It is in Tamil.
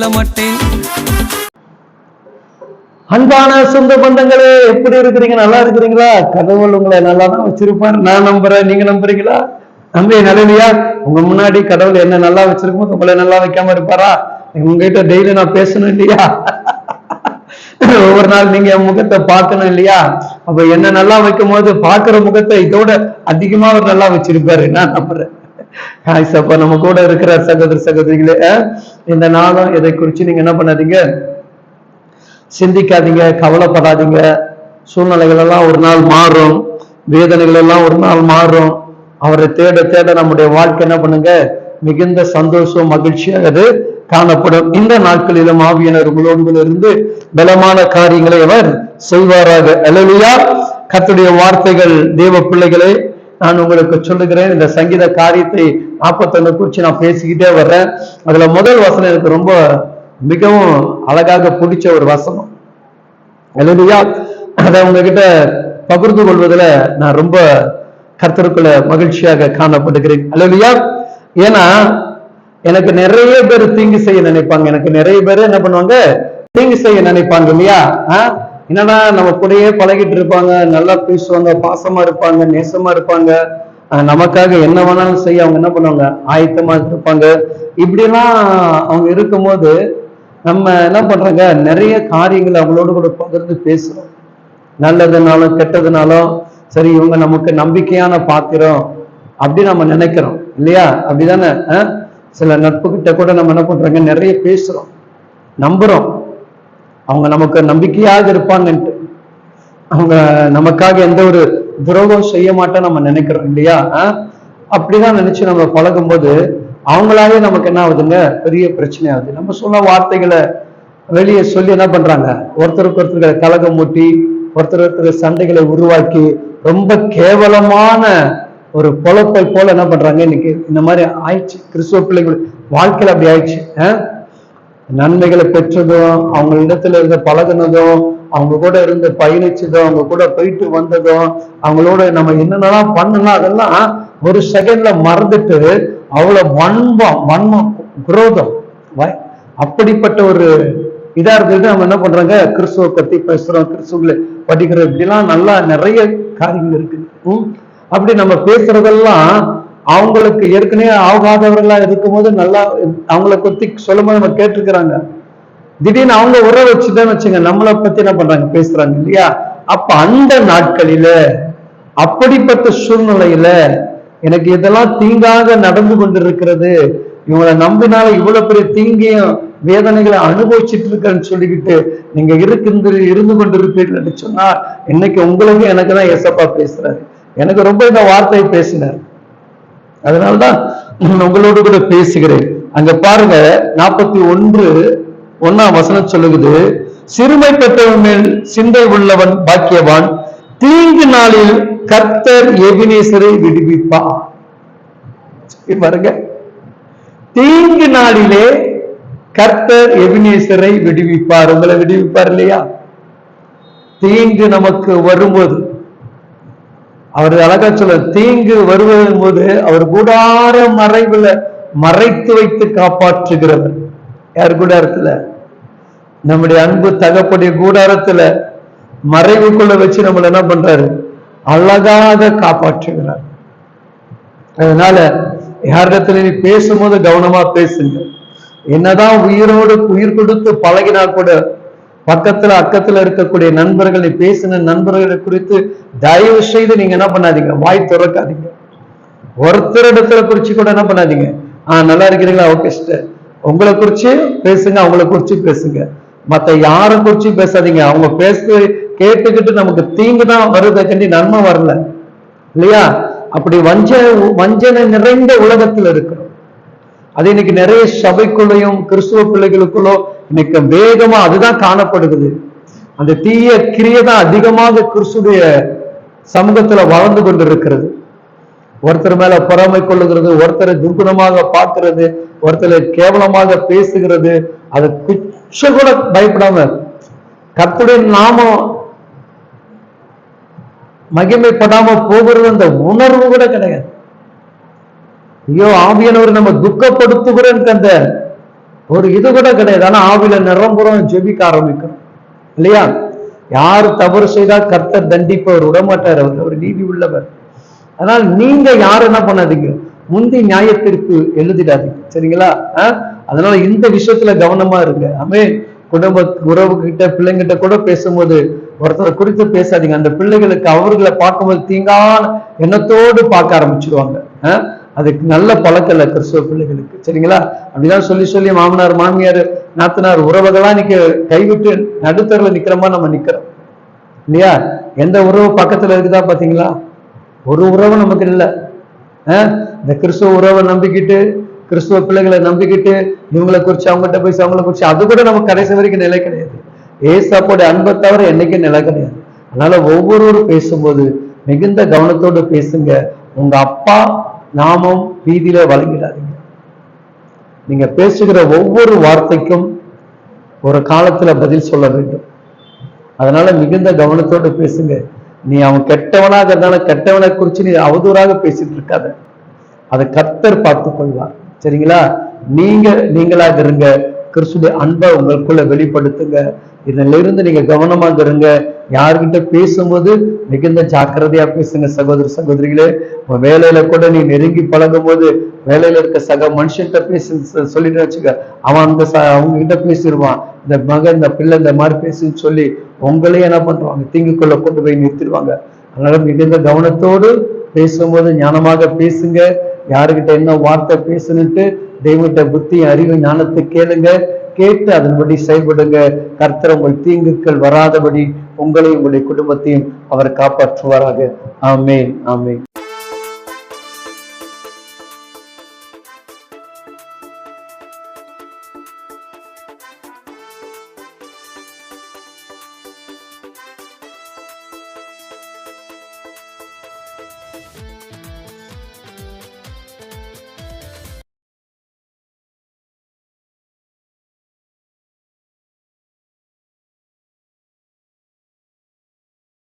சொல்ல மாட்டேன். அன்பான சொந்த பந்தங்களே, எப்படி இருக்கிறீங்க? நல்லா இருக்கிறீங்களா? கடவுள் உங்களை நல்லா தான் வச்சிருப்பாரு. நான் நம்புறேன். நீங்க நம்புறீங்களா? நம்பி நிலையிலையா? உங்க முன்னாடி கடவுள் என்ன நல்லா வச்சிருக்கும், உங்களை நல்லா வைக்காம இருப்பாரா? உங்ககிட்ட டெய்லி நான் பேசணும் இல்லையா? ஒவ்வொரு நாள் நீங்க என் முகத்தை பார்க்கணும் இல்லையா? அப்ப என்ன நல்லா வைக்கும் போது பாக்குற முகத்தை இதோட அதிகமா அவர் நல்லா வச்சிருப்பாரு. நான் நம்புறேன். அப்ப நம்ம கூட இருக்கிற சகோதர சகோதரிகளே, இந்த நாளும் இதை குறிச்சு நீங்க என்ன பண்ணாதீங்க, சிந்திக்காதீங்க, கவலைப்படாதீங்க. சூழ்நிலைகள் எல்லாம் ஒரு நாள் மாறும், வேதனைகள் எல்லாம் ஒரு நாள் மாறும். அவரை தேட தேட நம்முடைய வாழ்க்கை என்ன பண்ணுங்க, மிகுந்த சந்தோஷம் மகிழ்ச்சியாக அது காணப்படும். இந்த நாட்களிலும் ஆவியானவர் உங்களோடு இருந்து பலமான காரியங்களை அவர் செய்வாராக. அல்லேலூயா. கர்த்தருடைய வார்த்தைகள் தேவ பிள்ளைகளே, நான் உங்களுக்கு சொல்லுகிறேன். இந்த சங்கீத காரியத்தை 41 குறிச்சு நான் பேசிக்கிட்டே வர்றேன். அதுல முதல் வசனம் எனக்கு ரொம்ப மிகவும் அழகாக பிடிச்ச ஒரு வசனம். அல்லேலூயா. அதை உங்ககிட்ட பகிர்ந்து கொள்வதில் நான் ரொம்ப கர்த்தருக்குள்ள மகிழ்ச்சியாக காணப்படுகிறேன். அல்லேலூயா. ஏன்னா எனக்கு நிறைய பேர் தீங்கு செய்ய நினைப்பாங்க. எனக்கு நிறைய பேர் என்ன பண்ணுவாங்க, தீங்கு செய்ய நினைப்பாங்க இல்லையா? என்னன்னா நம்ம கூடயே பழகிட்டு இருப்பாங்க, நல்லா பேசுவாங்க, பாசமா இருப்பாங்க, நேசமா இருப்பாங்க, நமக்காக என்ன வேணாலும் செய்ய அவங்க என்ன பண்ணுவாங்க, ஆயத்தமா இருப்பாங்க. இப்படிலாம் அவங்க இருக்கும்போது நம்ம என்ன பண்றாங்க, நிறைய காரியங்களை அவங்களோட கூட பகிர்ந்து பேசுறோம். நல்லதுனாலும் கெட்டதுனாலும் சரி, இவங்க நமக்கு நம்பிக்கையான பாத்திரம் அப்படி நம்ம நினைக்கிறோம் இல்லையா? அப்படிதானே? சில நட்பு கிட்ட கூட நம்ம என்ன பண்றாங்க, நிறைய பேசுறோம், நம்புறோம் அவங்க நமக்கு நம்பிக்கையாக இருப்பாங்கன்ட்டு. அவங்க நமக்காக எந்த ஒரு துரோகம் செய்ய மாட்டோம் நம்ம நினைக்கிறோம் இல்லையா? அப்படிதான் நினைச்சு நம்ம பழகும் போது அவங்களாவே நமக்கு என்ன ஆகுதுங்க, பெரிய பிரச்சனை ஆகுது. நம்ம சொன்ன வார்த்தைகளை வெளியே சொல்லி என்ன பண்றாங்க, ஒருத்தருக்கு ஒருத்தர் கலகம் மூட்டி, ஒருத்தர் சண்டைகளை உருவாக்கி ரொம்ப கேவலமான ஒரு பொழப்பை போல என்ன பண்றாங்க. இன்னைக்கு இந்த மாதிரி ஆயிடுச்சு. கிறிஸ்துவ பிள்ளைகள் வாழ்க்கையில அப்படி ஆயிடுச்சு. நன்மைகளை பெற்றதும், அவங்க இடத்துல இருந்து பழகுனதும், அவங்க கூட இருந்து பயணிச்சதும், அவங்க கூட போயிட்டு வந்ததும், அவங்களோட நம்ம என்னென்னலாம் பண்ணலாம் அதெல்லாம் ஒரு செகண்ட்ல மறந்துட்டு அவ்வளவு வன்மம் குரோதம் அப்படிப்பட்ட ஒரு இதா இருந்தது. நம்ம என்ன பண்றாங்க, கிறிஸ்துவ பத்தி பேசுறோம், கிறிஸ்துவ படிக்கிறோம், இப்படிலாம் நல்லா நிறைய காரியங்கள் இருக்குது. அப்படி நம்ம பேசுறதெல்லாம் அவங்களுக்கு ஏற்கனவே ஆகாதவர்களா இருக்கும்போது நல்லா அவங்கள பத்தி சொல்லும் போது நம்ம கேட்டிருக்கிறாங்க. திடீர்னு அவங்க உறவு வச்சுதான் வச்சுங்க, நம்மளை பத்தி என்ன பண்றாங்க, பேசுறாங்க இல்லையா? அப்ப அந்த நாட்களில அப்படிப்பட்ட சூழ்நிலையில எனக்கு இதெல்லாம் தீங்காக நடந்து கொண்டிருக்கிறது, இவங்களை நம்பினால இவ்வளவு பெரிய தீங்கையும் வேதனைகளை அனுபவிச்சுட்டு இருக்கேன்னு சொல்லிக்கிட்டு நீங்க இருந்து கொண்டிருப்பீர்கள் சொன்னா, இன்னைக்கு உங்களுக்கு எனக்கு தான் ஏசப்பா பேசுறாரு. எனக்கு ரொம்ப இந்த வார்த்தையை பேசினார், அதனால்தான் உங்களோடு கூட பேசுகிறேன். அங்க பாருங்க, 41:1 வசனம் சொல்லுகிறது, சிறுமை பெற்றவன் மேல் சிந்தை உள்ளவன் பாக்கியவான், தீங்கு நாளில் கர்த்தர் எபினேசரை விடுவிப்பார். பாருங்க, தீங்கு நாளிலே கர்த்தர் எபினேசரை விடுவிப்பார். உங்களை விடுவிப்பார் இல்லையா? தீங்கு நமக்கு வரும்போது அவர் அழகா சொல்ல, தீங்கு வருவதன் போது அவர் கூடார மறைவுல மறைத்து வைத்து காப்பாற்றுகிறவர். யார் கூடாரத்துல? நம்முடைய அன்பு தகப்படைய கூடாரத்துல மறைவுக்குள்ள வச்சு நம்மள என்ன பண்றாரு, அழகாக காப்பாற்றுகிறார். அதனால யாரிடத்துல நீ பேசும்போது கவனமா பேசுங்க. என்னதான் உயிர் கொடுத்து பழகினா கூட பக்கத்துல அக்கத்துல இருக்கக்கூடிய நண்பர்களை, பேசின நண்பர்களை குறித்து தயவு செய்து நீங்க என்ன பண்ணாதீங்க, வாய் திறக்காதீங்க. ஒருத்தரிடத்துல குறிச்சு கூட என்ன பண்ணாதீங்க, நல்லா இருக்கிறீங்களா, ஓகே சிஸ்டர், உங்களை குறிச்சு பேசுங்க, அவங்களை குறிச்சு பேசுங்க, மத்த யாரை குறிச்சு பேசாதீங்க. அவங்க பேச கேட்டுக்கிட்டு நமக்கு தீங்கு தான் வருதை கண்டி நன்மை வரல இல்லையா? அப்படி வஞ்சனை நிறைந்த உலகத்துல இருக்கிறோம். அது இன்னைக்கு நிறைய சபைக்குள்ளையும் கிறிஸ்துவ பிள்ளைகளுக்குள்ளோ இன்னைக்கு வேகமா அதுதான் காணப்படுகிறது. அந்த தீய கிரியை தான் அதிகமாக கிறிஸ்துடைய சமூகத்துல வளர்ந்து கொண்டிருக்கிறது. ஒருத்தர் மேல பொறாமை கொள்ளுகிறது, ஒருத்தரை துர்குணமாக பார்க்கிறது, ஒருத்தரை கேவலமாக பேசுகிறது, அது கொஞ்சம் கூட பயப்படாம கர்த்தருடைய நாமம் மகிமைப்படாம போகிறது அந்த உணர்வு கூட கிடையாது. ஐயோ ஆவியானவர் நம்ம துக்கப்படுத்துகிறேன் அந்த ஒரு இது கூட கிடையாது. ஆனா ஆவில நிரம்புறம் ஜெபிக்க ஆரம்பிக்கிறோம் இல்லையா? யார் தவறு செய்தால் கர்த்தர் தண்டிப்பவர், விடமாட்டார். அவர் நீதி உள்ளவர். அதனால் நீங்க யாரும் என்ன பண்ணாதீங்க, முந்தி நியாய தீர்ப்பு எழுதிடாதீங்க. சரிங்களா? அதனால இந்த விஷயத்துல கவனமா இருங்க. குடும்ப உறவு கிட்ட பிள்ளைங்கிட்ட கூட பேசும்போது ஒருத்தரை குறித்து பேசாதீங்க. அந்த பிள்ளைகளுக்கு அவர்களை பார்க்கும்போது தீங்கான எண்ணத்தோடு பார்க்க ஆரம்பிச்சிருவாங்க. அதுக்கு நல்ல பழக்கம் இல்லை கிறிஸ்துவ பிள்ளைகளுக்கு. சரிங்களா? அப்படிதான் சொல்லி சொல்லி மாமனார் மாமியார் நாத்தனார் உறவுகள்லாம் இன்னைக்கு கைவிட்டு நடுத்தரில் நிக்கிறோமா நம்ம நிக்கிறோம் இல்லையா? எந்த உறவு பக்கத்துல இருக்குதா பாத்தீங்களா? ஒரு உறவு நமக்கு இல்லை. இந்த கிறிஸ்துவ உறவை நம்பிக்கிட்டு, கிறிஸ்துவ பிள்ளைகளை நம்பிக்கிட்டு, இவங்களை குறிச்சு அவங்ககிட்ட போய் அவங்களை குறிச்சு, அது கூட நமக்கு கடைசி வரைக்கும் நிலை கிடையாது. ஏசாப்போட அன்பை தவிர என்னைக்கும் நிலை கிடையாது. அதனால ஒவ்வொருவரும் பேசும்போது மிகுந்த கவனத்தோடு பேசுங்க. உங்க அப்பா நாமம் வீதியில வழங்கிடாதீங்க. நீங்க பேசுகிற ஒவ்வொரு வார்த்தைக்கும் ஒரு காலத்துல பதில் சொல்ல வேண்டும். அதனால மிகுந்த கவனத்தோடு பேசுங்க. நீ அவன் கெட்டவனாக இருந்தாலும் கெட்டவனை குறிச்சு நீ அவதூறாக பேசிட்டு இருக்காத. அதை கர்த்தர் பார்த்துக் கொள்வார். சரிங்களா? நீங்களாக இருங்க. கிறிஸ்துடைய அன்பை உங்களுக்குள்ள வெளிப்படுத்துங்க. இதுல இருந்து நீங்க கவனமாக இருங்க. யார்கிட்ட பேசும்போது மிகுந்த ஜாக்கிரதையா பேசுங்க. சகோதர சகோதரிகளே, உன் வேலையில கூட நீ நெருங்கி பழகும் போது வேலையில இருக்க சக மனுஷன்கிட்ட பேசி சொல்லிட்டு வச்சுக்க, அவன் அவங்க கிட்ட பேசிடுவான். இந்த மகன் இந்த பிள்ளை இந்த மாதிரி பேசுன்னு சொல்லி உங்களையும் என்ன பண்றாங்க, தீங்குக்குள்ள கொண்டு போய் நிறுத்திடுவாங்க. அதனால மிகுந்த கவனத்தோடு பேசும்போது ஞானமாக பேசுங்க. யாருக்கிட்ட என்ன வார்த்தை பேசணுன்ட்டு தெய்வத்தை புத்தி அறிவு ஞானத்தை கேளுங்க. கேட்டு அதன்படி செயல்படுங்க. கர்த்தர் உங்கள் தீங்குக்கள் வராதபடி உங்களையும் உங்களுடைய குடும்பத்தையும் அவர் காப்பாற்றுவாராக. ஆமென், ஆமென்.